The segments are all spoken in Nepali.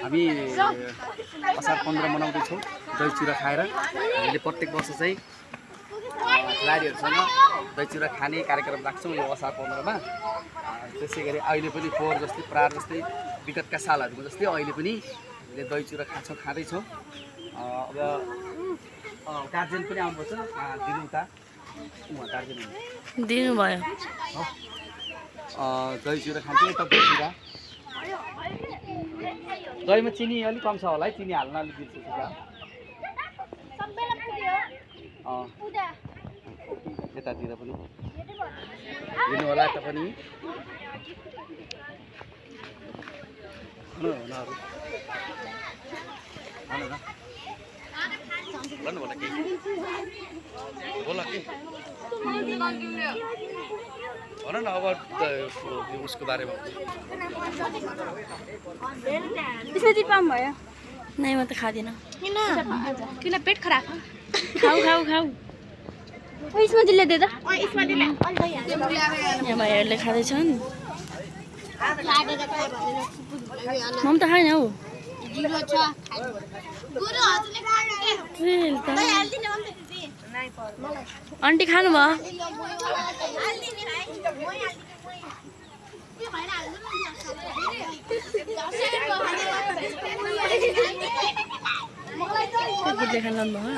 हामी असार 15 मनाउँदैछौँ दही चिउरा खाएर। हामीले प्रत्येक वर्ष चाहिँ खेलाडीहरूसँग दही चिउरा खाने कार्यक्रम राख्छौँ यो असार 15 मा। त्यसै गरी अहिले पनि पोहोर जस्तै प्रार जस्तै विगतका सालहरूमा जस्तै अहिले पनि हामीले दही चिउरा खाँदैछौँ। अब गार्जेन पनि आउनुपर्छ दिनु उता उहाँ गार्जेन दिनुभयो। दही चिउरा खान्छौँ। यता दही चिउरा दहीमा चिनी अलिक कम छ होला है, चिनी हाल्न अलिक बिर्सेछु यतातिर पनि दिनु होला। यता पनि भन्नु होला के बोला के भन न अब उसको बारेमा। भयो नै म त खाँदिनँ। किन पेट खराब? खाऊ खाऊ खाऊ। इसमा दिले दे त। यहाँ भाइहरूले खाँदैछन्। म पनि त खाएन हौ। आन्टी खानु भयो? खानु भयो।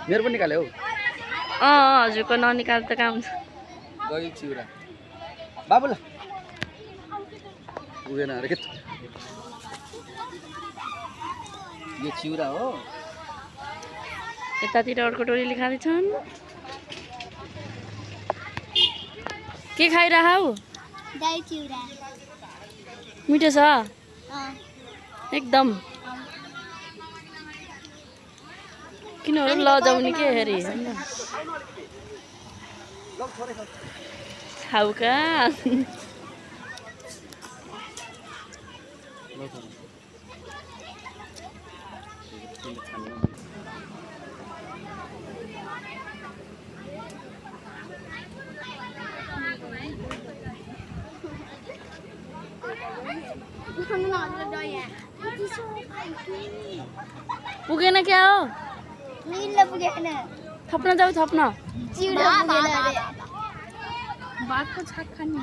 मेरो पनि निकाल्यो हौ। हजुरको ननिकाल त काम छ। दही चिउरा बाबुला पुगेन अरे के यो चिउरा हो। यतातिर अर्को टोलीले खाँदैछन्। के खाइरहौ? दही चिउरा। मिठो छ एकदम। किनहरू लजाउने के हेरी खाऊ का पुगेन क्या हो? थप्न जाऊ थप्न। भातको छाक खाने।